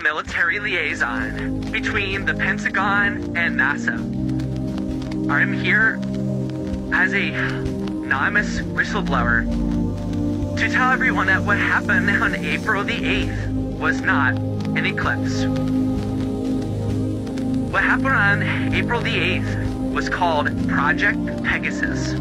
military liaison between the Pentagon and NASA. I'm here as a anonymous whistleblower to tell everyone that what happened on April the 8th was not an eclipse. What happened on April the 8th was called Project Pegasus.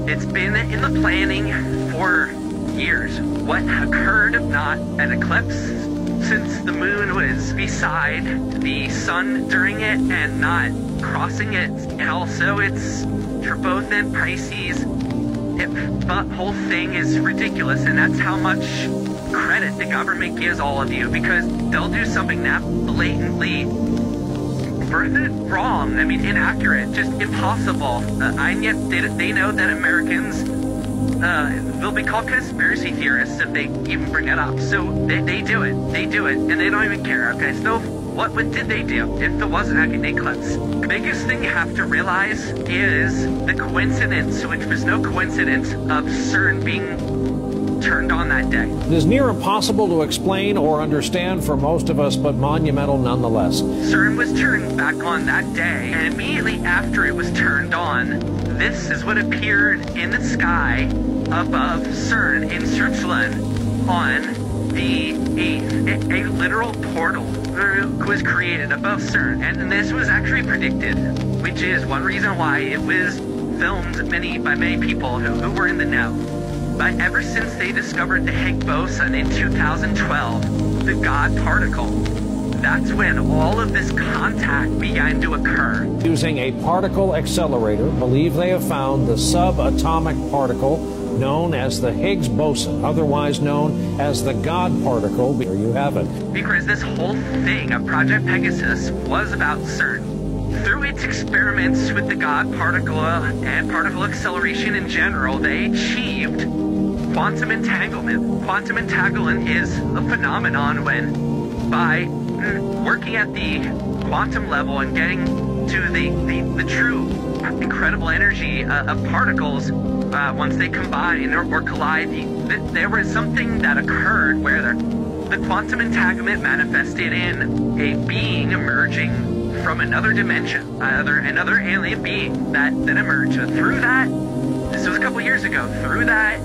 It's been in the planning for years. What occurred, not an eclipse, since the moon was beside the sun during it and not crossing it, and also it's for both in Pisces. The whole thing is ridiculous, and that's how much credit the government gives all of you, because they'll do something that blatantly wrong, I mean inaccurate, just impossible, and yet they know that Americans they'll be called conspiracy theorists if they even bring it up. So they do it, and they don't even care. Okay, so what did they do if there wasn't an eclipse? The biggest thing you have to realize is the coincidence, which was no coincidence, of CERN being turned on that day. It is near impossible to explain or understand for most of us, but monumental nonetheless. CERN was turned back on that day, and immediately after it was turned on, this is what appeared in the sky above CERN in Switzerland on the 8th. A literal portal was created above CERN, and this was actually predicted, which is one reason why it was filmed by many people who were in the know. But ever since they discovered the Higgs boson in 2012, the God particle, that's when all of this contact began to occur. Using a particle accelerator, believe they have found the subatomic particle known as the Higgs boson, otherwise known as the God particle. There you have it. Because this whole thing of Project Pegasus was about CERN. Through its experiments with the God particle and particle acceleration in general, they achieved quantum entanglement. Quantum entanglement is a phenomenon when, by working at the quantum level and getting to the true incredible energy of particles, once they combine or collide, there was something that occurred where the quantum entanglement manifested in a being emerging from another dimension, another alien being that emerged. Through that, this was a couple years ago, through that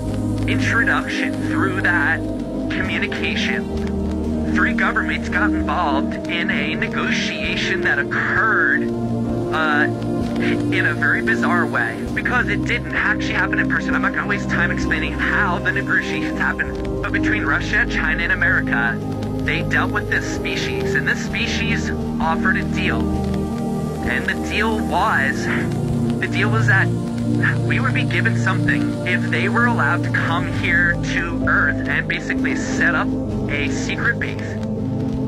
introduction, through that communication, three governments got involved in a negotiation that occurred in a very bizarre way, because it didn't actually happen in person. I'm not going to waste time explaining how the negotiations happened, but between Russia, China, and America, they dealt with this species, and this species offered a deal. And the deal was that we would be given something if they were allowed to come here to Earth and basically set up a secret base.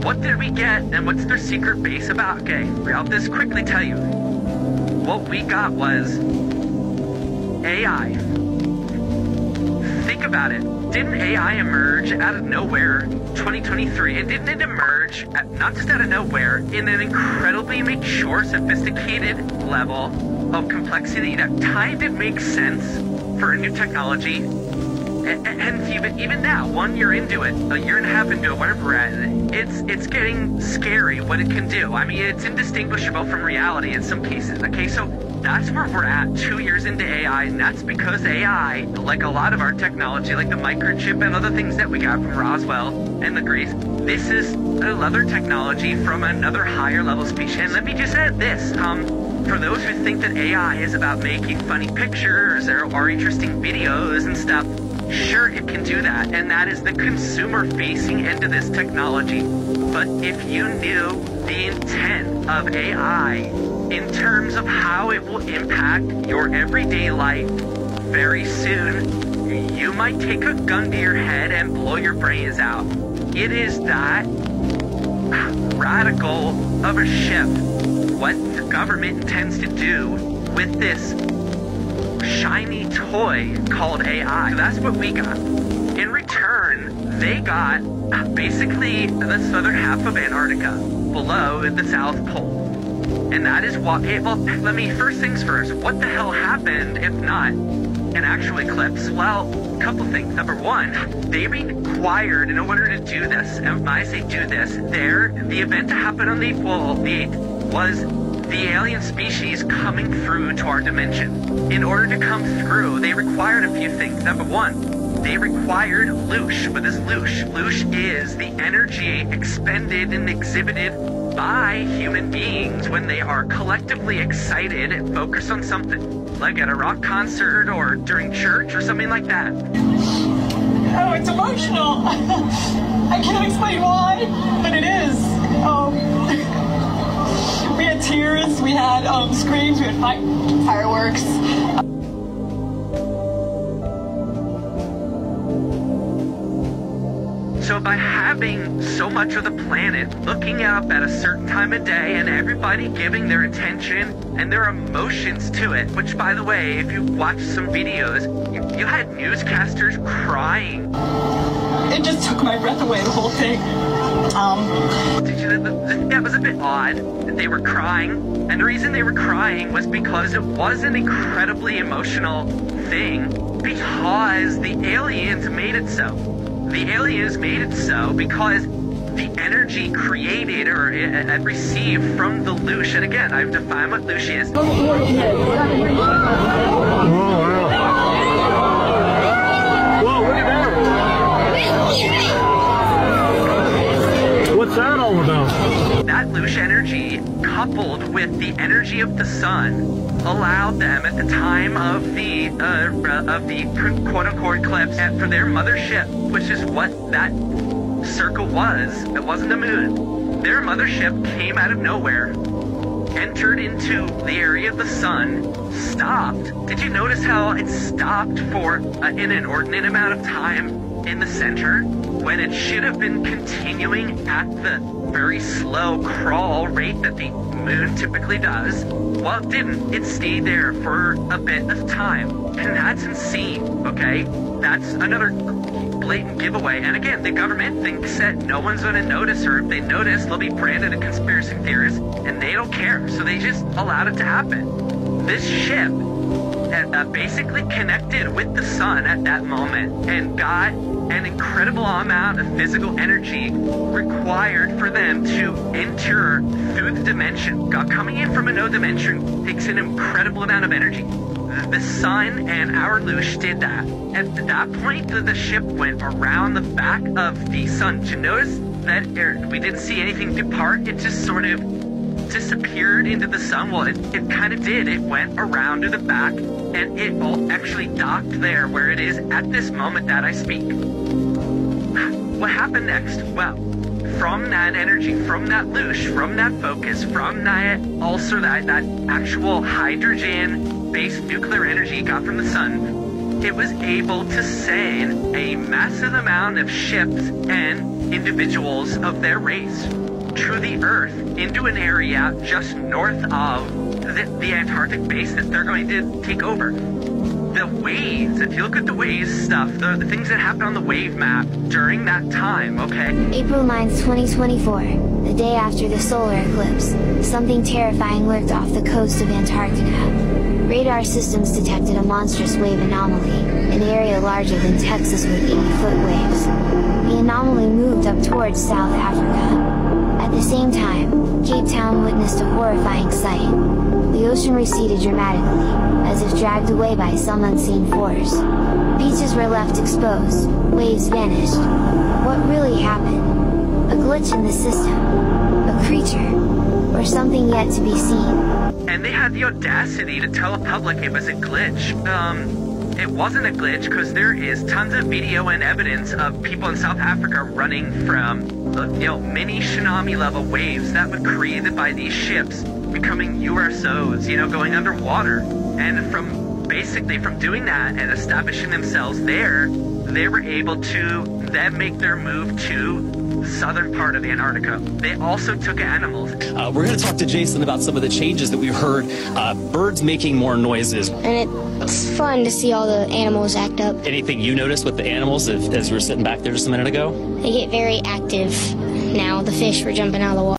What did we get, and what's their secret base about? Okay, I'll just quickly tell you. What we got was AI. Think about it. Didn't AI emerge out of nowhere 2023? And didn't it emerge, not just out of nowhere, in an incredibly mature, sophisticated level of complexity that kind of makes sense for a new technology? And even now, 1 year into it, a year and a half into it, whatever we're at, it's getting scary what it can do. I mean, it's indistinguishable from reality in some cases. Okay, so that's where we're at 2 years into AI, and that's because AI, like a lot of our technology, like the microchip and other things that we got from Roswell and the Greece, this is another technology from another higher level species. And let me just add this, for those who think that AI is about making funny pictures or interesting videos and stuff, sure, it can do that, and that is the consumer-facing end of this technology. But if you knew the intent of AI in terms of how it will impact your everyday life very soon, you might take a gun to your head and blow your brains out. It is that radical of a shift. What the government intends to do with this shiny toy called AI. So that's what we got. In return, they got basically the southern half of Antarctica, below the South Pole. And that is what, well, let me, first things first, what the hell happened if not an actual eclipse? Well, a couple things. Number one, they required, in order to do this, and when I say do this, the event to happen on the 8th was the alien species coming through to our dimension. In order to come through, they required a few things. Number one, they required loosh. What is loosh? Loosh is the energy expended and exhibited by human beings when they are collectively excited and focused on something, like at a rock concert or during church or something like that. Oh, it's emotional. I can't explain why, but it is. We had tears, we had screams, we had fireworks. So by having so much of the planet looking up at a certain time of day and everybody giving their attention and their emotions to it, which, by the way, if you watch some videos, you had newscasters crying. It just took my breath away, the whole thing. That was a bit odd that they were crying, and the reason they were crying was because it was an incredibly emotional thing, because the aliens made it so. The aliens made it so because the energy created or received from the loosh, and again, I've defined what loosh is. Oh, wow. Whoa, look at that. What's that all about? That loosh energy, coupled with the energy of the sun, allowed them at the time of the quote-unquote eclipse and for their mothership, which is what that circle was. It wasn't a moon. Their mothership came out of nowhere, entered into the area of the sun, stopped. Did you notice how it stopped for an inordinate amount of time in the center when it should have been continuing at the very slow crawl rate that the moon typically does? Well, it didn't. It stayed there for a bit of time. And that's insane, okay? That's another blatant giveaway. And again, the government thinks that no one's going to notice, or if they notice, they'll be branded a conspiracy theorist, and they don't care. So they just allowed it to happen. This ship basically connected with the sun at that moment and got an incredible amount of physical energy required for them to enter through the dimension. Coming in from another dimension takes an incredible amount of energy. The sun and our loosh did that. At that point, the ship went around the back of the sun. Did you notice that we didn't see anything depart? It just sort of disappeared into the sun. Well, it kind of did. It went around to the back, and it all actually docked there where it is at this moment that I speak. What happened next? Well, from that energy, from that loosh, from that focus, from that also that actual hydrogen-based nuclear energy it got from the sun, it was able to send a massive amount of ships and individuals of their race to the Earth into an area just north of the Antarctic base that they're going to take over. The waves, if you look at the waves stuff, the things that happen on the wave map during that time, okay? April 9th, 2024, the day after the solar eclipse, something terrifying lurked off the coast of Antarctica. Radar systems detected a monstrous wave anomaly, an area larger than Texas with 80-foot waves. The anomaly moved up towards South Africa. At the same time, Cape Town witnessed a horrifying sight. The ocean receded dramatically, as if dragged away by some unseen force. Beaches were left exposed, waves vanished. What really happened? A glitch in the system? A creature? Or something yet to be seen? And they had the audacity to tell the public it was a glitch. It wasn't a glitch because there is tons of video and evidence of people in South Africa running from mini tsunami level waves that were created by these ships becoming USOs, going underwater. And from doing that and establishing themselves there, they were able to then make their move to the southern part of Antarctica. They also took animals. We're going to talk to Jason about some of the changes that we've heard. Birds making more noises. And it's fun to see all the animals act up. Anything you noticed with the animals as we were sitting back there just a minute ago? They get very active now. The fish were jumping out of the water.